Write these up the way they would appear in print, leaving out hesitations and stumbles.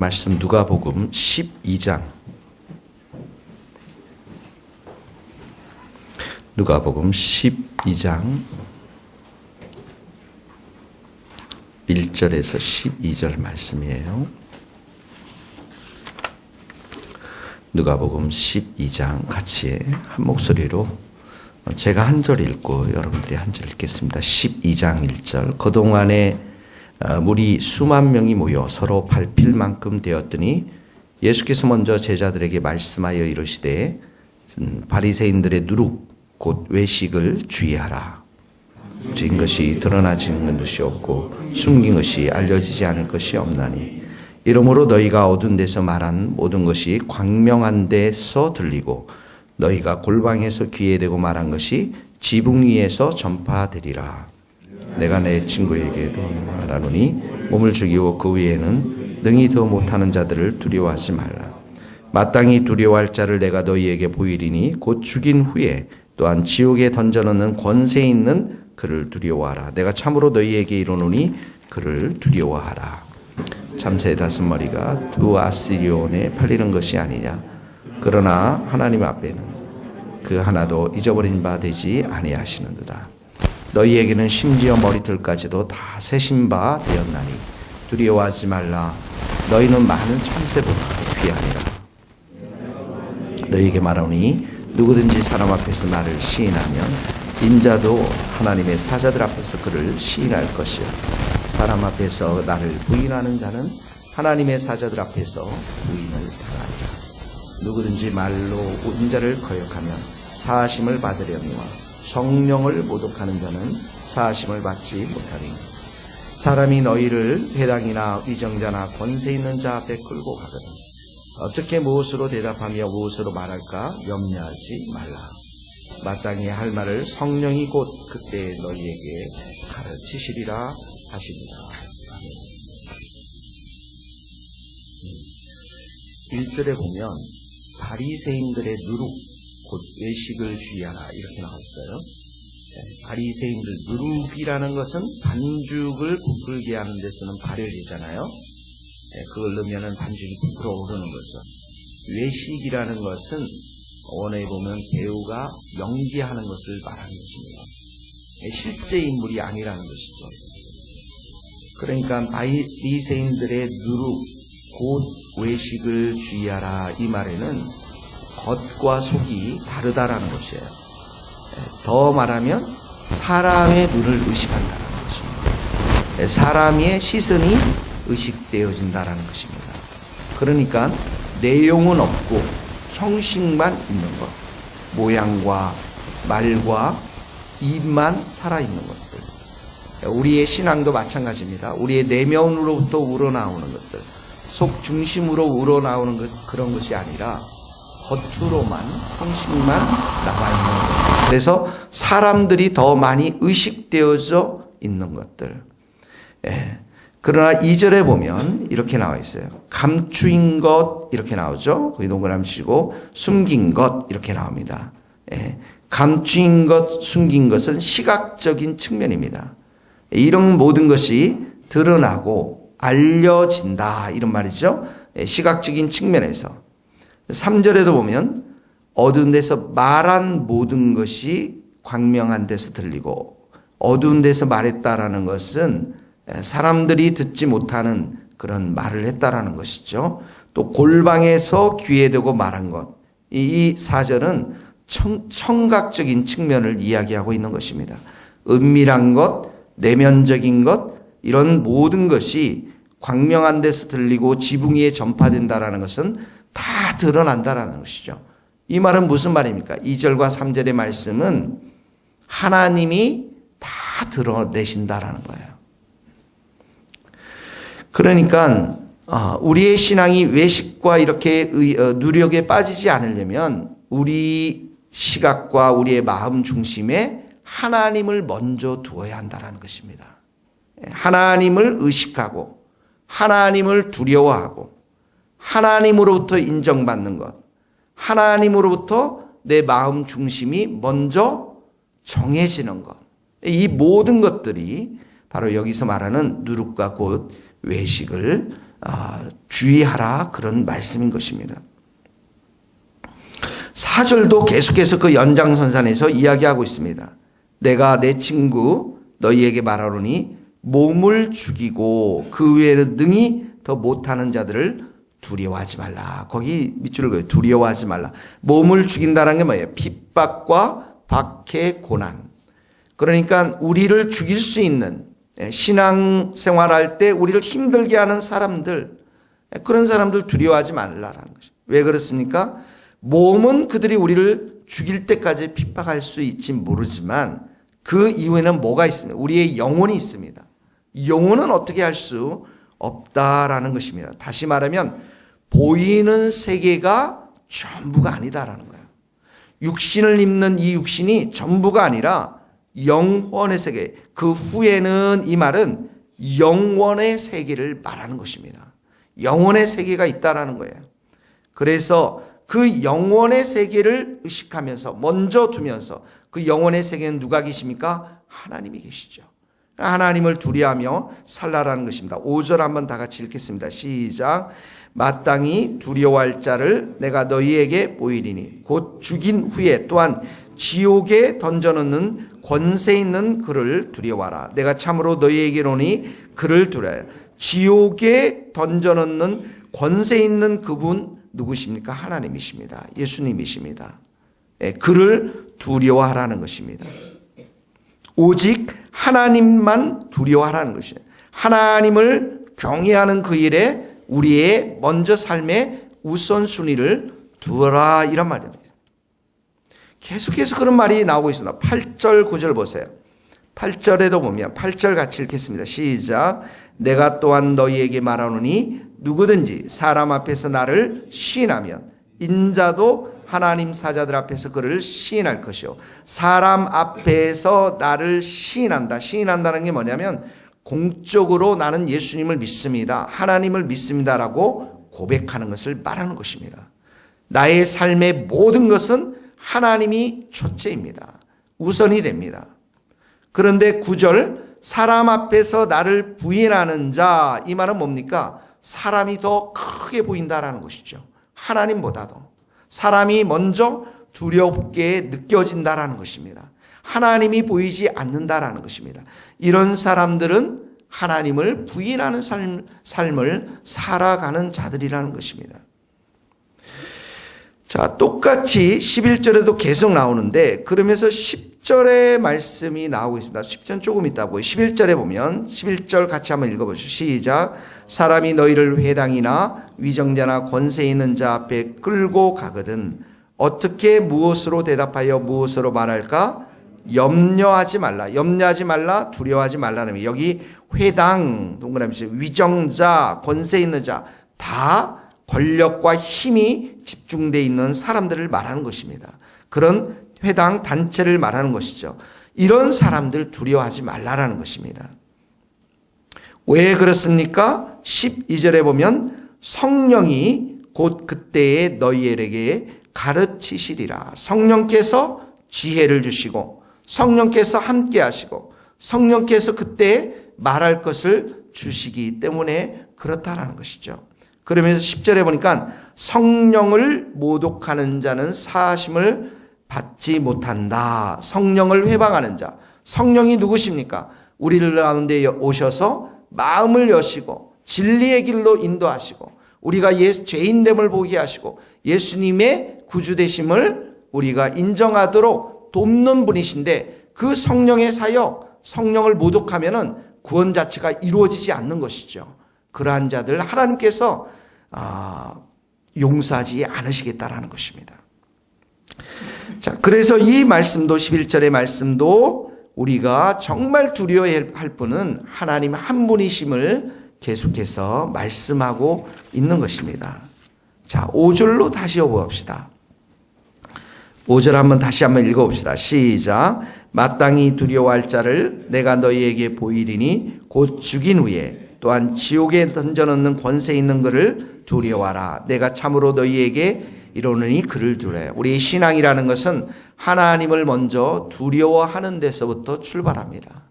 말씀 누가복음 12장. 누가복음 12장 1절에서 12절 말씀이에요. 누가복음 12장 같이 한 목소리로 제가 한 절 읽고 여러분들이 한 절 읽겠습니다. 12장 1절. 그동안에 무리 수만 명이 모여 서로 밟힐 만큼 되었더니 예수께서 먼저 제자들에게 말씀하여 이르시되 바리새인들의 누룩 곧 외식을 주의하라. 진 것이 드러나지는 것이 없고 숨긴 것이 알려지지 않을 것이 없나니 이러므로 너희가 어두운 데서 말한 모든 것이 광명한 데서 들리고 너희가 골방에서 귀에 대고 말한 것이 지붕 위에서 전파되리라. 내가 내 친구에게도 말하노니 몸을 죽이고 그 위에는 능히 더 못하는 자들을 두려워하지 말라. 마땅히 두려워할 자를 내가 너희에게 보이리니 곧 죽인 후에 또한 지옥에 던져넣는 권세 있는 그를 두려워하라. 내가 참으로 너희에게 이르노니 그를 두려워하라. 참새 5마리가 두 아시리온에 팔리는 것이 아니냐. 그러나 하나님 앞에는 그 하나도 잊어버린 바 되지 아니하시는도다. 너희에게는 심지어 머리털까지도 다 세신 바 되었나니 두려워하지 말라. 너희는 많은 참새보다 귀하니라. 너희에게 말하노니 누구든지 사람 앞에서 나를 시인하면 인자도 하나님의 사자들 앞에서 그를 시인할 것이요 사람 앞에서 나를 부인하는 자는 하나님의 사자들 앞에서 부인을 당하리라. 누구든지 말로 인자를 거역하면 사하심을 받으려니와 성령을 모독하는 자는 사하심을 받지 못하리니 사람이 너희를 회당이나 위정자나 권세 있는 자 앞에 끌고 가거든 어떻게 무엇으로 대답하며 무엇으로 말할까 염려하지 말라. 마땅히 할 말을 성령이 곧 그때 너희에게 가르치시리라 하십니다. 1절에 보면 바리새인들의 누룩 곧 외식을 주의하라 이렇게 나와 있어요. 바리새인들 누룩이라는 것은 반죽을 부풀게 하는 데 쓰는 발효제잖아요. 그걸 넣으면 반죽이 부풀어 오르는 거죠. 외식이라는 것은 원어에 보면 배우가 연기하는 것을 말하는 것입니다. 실제 인물이 아니라는 것이죠. 그러니까 바리새인들의 누룩 곧 외식을 주의하라 이 말에는 겉과 속이 다르다라는 것이에요. 더 말하면 사람의 눈을 의식한다는 것입니다. 사람의 시선이 의식되어진다라는 것입니다. 그러니까 내용은 없고 형식만 있는 것, 모양과 말과 입만 살아있는 것들. 우리의 신앙도 마찬가지입니다. 우리의 내면으로부터 우러나오는 것들, 속 중심으로 우러나오는 그런 것이 아니라 겉으로만 형식만 나와 있는 것들. 그래서 사람들이 더 많이 의식되어져 있는 것들. 그러나 2절에 보면 이렇게 나와 있어요. 감추인 것 이렇게 나오죠. 거기 동그라미 치고 숨긴 것 이렇게 나옵니다. 감추인 것, 숨긴 것은 시각적인 측면입니다. 이런 모든 것이 드러나고 알려진다 이런 말이죠. 시각적인 측면에서. 3절에도 보면 어두운 데서 말한 모든 것이 광명한 데서 들리고 어두운 데서 말했다라는 것은 사람들이 듣지 못하는 그런 말을 했다라는 것이죠. 또 골방에서 귀에 대고 말한 것. 이 4절은 청각적인 측면을 이야기하고 있는 것입니다. 은밀한 것, 내면적인 것 이런 모든 것이 광명한 데서 들리고 지붕 위에 전파된다라는 것은 다 드러난다라는 것이죠. 이 말은 무슨 말입니까? 2절과 3절의 말씀은 하나님이 다 드러내신다라는 거예요. 그러니까 우리의 신앙이 외식과 이렇게 누력에 빠지지 않으려면 우리 시각과 우리의 마음 중심에 하나님을 먼저 두어야 한다는 것입니다. 하나님을 의식하고 하나님을 두려워하고 하나님으로부터 인정받는 것, 하나님으로부터 내 마음 중심이 먼저 정해지는 것. 이 모든 것들이 바로 여기서 말하는 누룩과 곧 외식을 주의하라, 그런 말씀인 것입니다. 4절도 계속해서 그 연장선상에서 이야기하고 있습니다. 내가 내 친구 너희에게 말하노니 몸을 죽이고 그 외에는 능히 더 못하는 자들을 두려워하지 말라. 거기 밑줄을 그어요. 두려워하지 말라. 몸을 죽인다는 게 뭐예요? 핍박과 박해, 고난. 그러니까 우리를 죽일 수 있는, 신앙생활할 때 우리를 힘들게 하는 사람들, 그런 사람들 두려워하지 말라라는 것이죠. 왜 그렇습니까? 몸은 그들이 우리를 죽일 때까지 핍박할 수 있지 모르지만 그 이후에는 뭐가 있습니까? 우리의 영혼이 있습니다. 영혼은 어떻게 할 수 없다라는 것입니다. 다시 말하면 보이는 세계가 전부가 아니다라는 거예요. 육신을 입는 이 육신이 전부가 아니라 영혼의 세계, 그 후에는 이 말은 영원의 세계를 말하는 것입니다. 영혼의 세계가 있다라는 거예요. 그래서 그 영혼의 세계를 의식하면서 먼저 두면서, 그 영혼의 세계는 누가 계십니까? 하나님이 계시죠. 하나님을 두려워하며 살라라는 것입니다. 5절 한번 다 같이 읽겠습니다. 시작. 마땅히 두려워할 자를 내가 너희에게 보이리니 곧 죽인 후에 또한 지옥에 던져넣는 권세 있는 그를 두려워하라. 내가 참으로 너희에게로니 그를 두려워하라. 지옥에 던져넣는 권세 있는 그분 누구십니까? 하나님이십니다. 예수님이십니다. 그를 두려워하라는 것입니다. 오직 하나님만 두려워하라는 것이에요. 하나님을 경외하는 그 일에 우리의 먼저 삶의 우선순위를 두어라, 이런 말입니다. 계속해서 그런 말이 나오고 있습니다. 8절 9절 보세요. 8절에도 보면 8절 같이 읽겠습니다. 시작. 내가 또한 너희에게 말하노니 누구든지 사람 앞에서 나를 시인하면 인자도 하나님 사자들 앞에서 그를 시인할 것이요. 사람 앞에서 나를 시인한다. 시인한다는 게 뭐냐면 공적으로 나는 예수님을 믿습니다, 하나님을 믿습니다라고 고백하는 것을 말하는 것입니다. 나의 삶의 모든 것은 하나님이 첫째입니다. 우선이 됩니다. 그런데 9절 사람 앞에서 나를 부인하는 자, 이 말은 뭡니까? 사람이 더 크게 보인다라는 것이죠. 하나님보다도 사람이 먼저 두렵게 느껴진다라는 것입니다. 하나님이 보이지 않는다라는 것입니다. 이런 사람들은 하나님을 부인하는 삶을 살아가는 자들이라는 것입니다. 자, 똑같이 11절에도 계속 나오는데 그러면서 10절의 말씀이 나오고 있습니다. 10절 조금 있다 보여요. 11절에 보면 11절 같이 한번 읽어보시죠. 시작. 사람이 너희를 회당이나 위정자나 권세 있는 자 앞에 끌고 가거든 어떻게 무엇으로 대답하여 무엇으로 말할까? 염려하지 말라. 염려하지 말라. 두려워하지 말라는 의미. 여기 회당, 동그라미 위정자, 권세 있는 자, 다 권력과 힘이 집중되어 있는 사람들을 말하는 것입니다. 그런 회당 단체를 말하는 것이죠. 이런 사람들 두려워하지 말라라는 것입니다. 왜 그렇습니까? 12절에 보면 성령이 곧 그때에 너희에게 가르치시리라. 성령께서 지혜를 주시고 성령께서 함께 하시고 성령께서 그때 말할 것을 주시기 때문에 그렇다라는 것이죠. 그러면서 10절에 보니까 성령을 모독하는 자는 사하심을 받지 못한다. 성령을 회방하는 자. 성령이 누구십니까? 우리를 가운데 오셔서 마음을 여시고 진리의 길로 인도하시고 우리가 죄인됨을 보게 하시고 예수님의 구주되심을 우리가 인정하도록 돕는 분이신데 그 성령의 사역, 성령을 모독하면은 구원 자체가 이루어지지 않는 것이죠. 그러한 자들 하나님께서 용서하지 않으시겠다라는 것입니다. 자, 그래서 이 말씀도 11절의 말씀도 우리가 정말 두려워할 분은 하나님 한 분이심을 계속해서 말씀하고 있는 것입니다. 자, 5절로 다시 읽어봅시다. 5절 다시 한번 읽어봅시다. 시작. 마땅히 두려워할 자를 내가 너희에게 보이리니 곧 죽인 후에 또한 지옥에 던져넣는 권세 있는 그를 두려워하라. 내가 참으로 너희에게 이르노니 그를 두려워해. 우리의 신앙이라는 것은 하나님을 먼저 두려워하는 데서부터 출발합니다.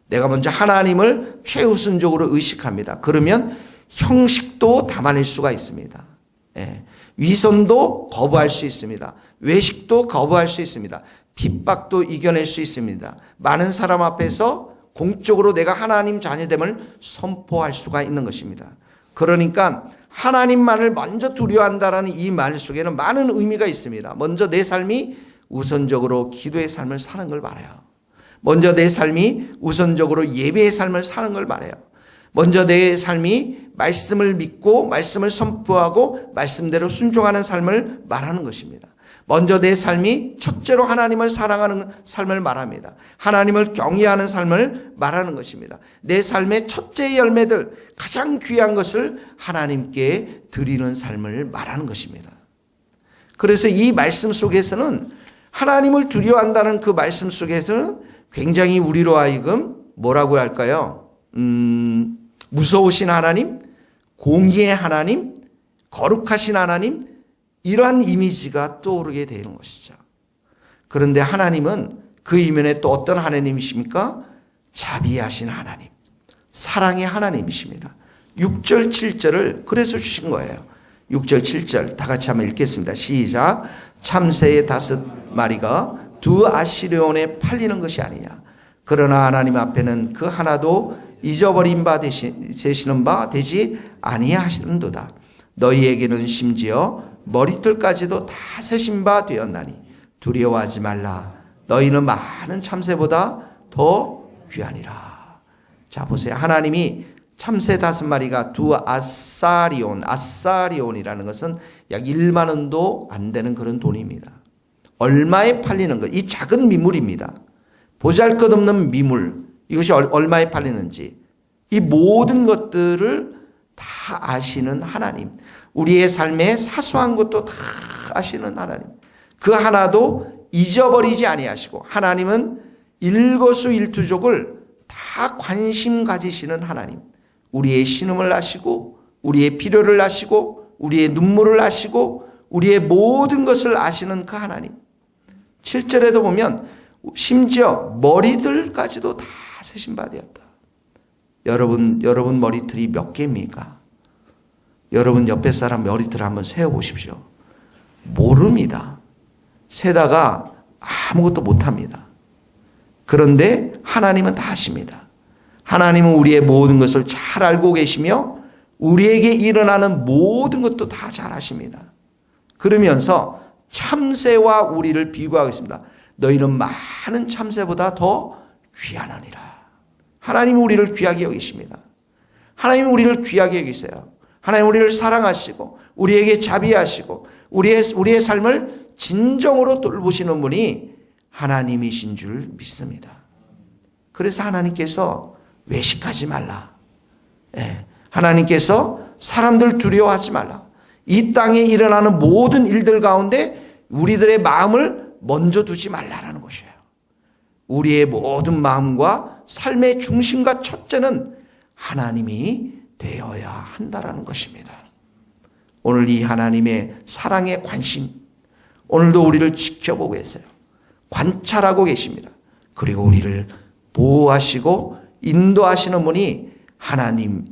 내가 먼저 하나님을 최우선적으로 의식합니다. 그러면 형식도 담아낼 수가 있습니다. 예. 위선도 거부할 수 있습니다. 외식도 거부할 수 있습니다. 핍박도 이겨낼 수 있습니다. 많은 사람 앞에서 공적으로 내가 하나님 자녀됨을 선포할 수가 있는 것입니다. 그러니까 하나님만을 먼저 두려워한다라는 이 말 속에는 많은 의미가 있습니다. 먼저 내 삶이 우선적으로 기도의 삶을 사는 걸 말해요. 먼저 내 삶이 우선적으로 예배의 삶을 사는 걸 말해요. 먼저 내 삶이 말씀을 믿고 말씀을 선포하고 말씀대로 순종하는 삶을 말하는 것입니다. 먼저 내 삶이 첫째로 하나님을 사랑하는 삶을 말합니다. 하나님을 경외하는 삶을 말하는 것입니다. 내 삶의 첫째 열매들, 가장 귀한 것을 하나님께 드리는 삶을 말하는 것입니다. 그래서 이 말씀 속에서는 하나님을 두려워한다는 그 말씀 속에서는 굉장히 우리로 하여금 뭐라고 할까요? 무서우신 하나님, 공의의 하나님, 거룩하신 하나님, 이러한 이미지가 떠오르게 되는 것이죠. 그런데 하나님은 그 이면에 또 어떤 하나님이십니까? 자비하신 하나님, 사랑의 하나님이십니다. 6절 7절을 그래서 주신 거예요. 6절 7절 다 같이 한번 읽겠습니다. 시작. 참새의 5마리가 2 아시리온에 팔리는 것이 아니냐. 그러나 하나님 앞에는 그 하나도 잊어버린 바 되시는 바 되지 아니하시는도다. 너희에게는 심지어 머리털까지도 다 세신 바 되었나니 두려워하지 말라. 너희는 많은 참새보다 더 귀하니라. 자, 보세요. 하나님이 참새 5마리가 2 아사리온이라는 것은 약 1만 원도 안 되는 그런 돈입니다. 얼마에 팔리는 것, 이 작은 미물입니다. 보잘것없는 미물, 이것이 얼마에 팔리는지, 이 모든 것들을 다 아시는 하나님, 우리의 삶의 사소한 것도 다 아시는 하나님, 그 하나도 잊어버리지 아니하시고, 하나님은 일거수일투족을 다 관심 가지시는 하나님, 우리의 신음을 아시고 우리의 필요를 아시고 우리의 눈물을 아시고 우리의 모든 것을 아시는 그 하나님. 7절에도 보면 심지어 머리들까지도 다 세신 바 되었다. 여러분 머리털이 몇 개입니까? 여러분 옆에 사람 머리털을 한번 세어보십시오. 모릅니다. 세다가 아무것도 못합니다. 그런데 하나님은 다 아십니다. 하나님은 우리의 모든 것을 잘 알고 계시며 우리에게 일어나는 모든 것도 다 잘 아십니다. 그러면서 참새와 우리를 비교하고 있습니다. 너희는 많은 참새보다 더 귀하니라. 하나님은 우리를 귀하게 여기십니다. 하나님은 우리를 귀하게 여기세요. 하나님은 우리를 사랑하시고 우리에게 자비하시고 우리의 삶을 진정으로 돌보시는 분이 하나님이신 줄 믿습니다. 그래서 하나님께서 외식하지 말라. 하나님께서 사람들 두려워하지 말라. 이 땅에 일어나는 모든 일들 가운데 우리들의 마음을 먼저 두지 말라라는 것이에요. 우리의 모든 마음과 삶의 중심과 첫째는 하나님이 되어야 한다라는 것입니다. 오늘 이 하나님의 사랑의 관심, 오늘도 우리를 지켜보고 계세요. 관찰하고 계십니다. 그리고 우리를 보호하시고 인도하시는 분이 하나님이심을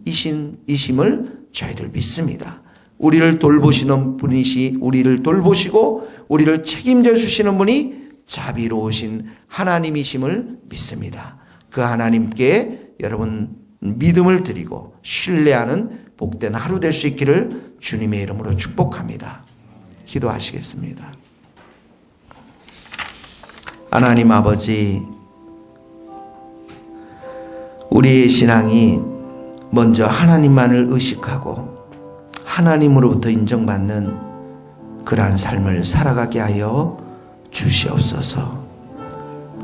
저희들 믿습니다. 우리를 돌보시는 분이시 우리를 돌보시고 우리를 책임져 주시는 분이 자비로우신 하나님이심을 믿습니다. 그 하나님께 여러분 믿음을 드리고 신뢰하는 복된 하루 될 수 있기를 주님의 이름으로 축복합니다. 기도하시겠습니다. 하나님 아버지, 우리의 신앙이 먼저 하나님만을 의식하고 하나님으로부터 인정받는 그러한 삶을 살아가게 하여 주시옵소서.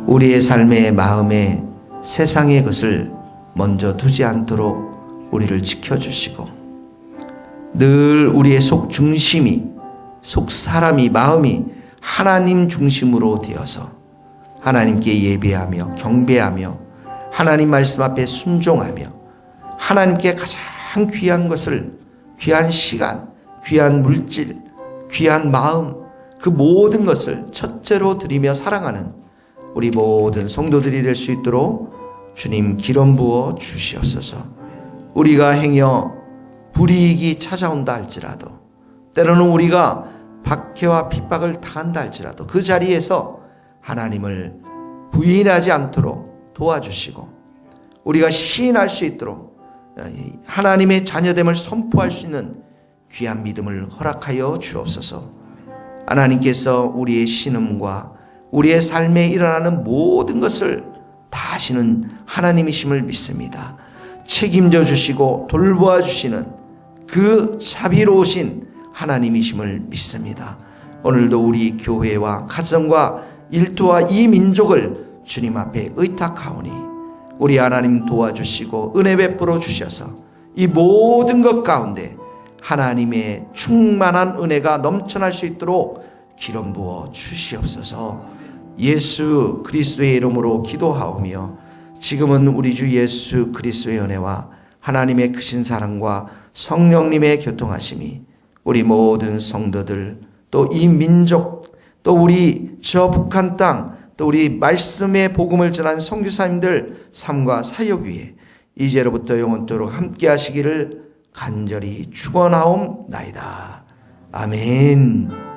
우리의 삶의 마음에 세상의 것을 먼저 두지 않도록 우리를 지켜주시고 늘 우리의 속 중심이, 속 사람이, 마음이 하나님 중심으로 되어서 하나님께 예배하며 경배하며 하나님 말씀 앞에 순종하며 하나님께 가장 귀한 것을, 귀한 시간, 귀한 물질, 귀한 마음, 그 모든 것을 첫째로 드리며 사랑하는 우리 모든 성도들이 될 수 있도록 주님 기름 부어 주시옵소서. 우리가 행여 불이익이 찾아온다 할지라도, 때로는 우리가 박해와 핍박을 당한다 할지라도 그 자리에서 하나님을 부인하지 않도록 도와주시고, 우리가 시인할 수 있도록 하나님의 자녀됨을 선포할 수 있는 귀한 믿음을 허락하여 주옵소서. 하나님께서 우리의 신음과 우리의 삶에 일어나는 모든 것을 다 아시는 하나님이심을 믿습니다. 책임져 주시고 돌보아 주시는 그 자비로우신 하나님이심을 믿습니다. 오늘도 우리 교회와 가정과 일터와 이 민족을 주님 앞에 의탁하오니 우리 하나님 도와주시고 은혜 베풀어 주셔서 이 모든 것 가운데 하나님의 충만한 은혜가 넘쳐날 수 있도록 기름 부어 주시옵소서. 예수 그리스도의 이름으로 기도하오며, 지금은 우리 주 예수 그리스도의 은혜와 하나님의 크신 사랑과 성령님의 교통하심이 우리 모든 성도들, 또 이 민족, 또 우리 저 북한 땅, 또 우리 말씀의 복음을 전한 선교사님들 삶과 사역 위에 이제로부터 영원토록 함께 하시기를 간절히 축원하옵나이다. 아멘.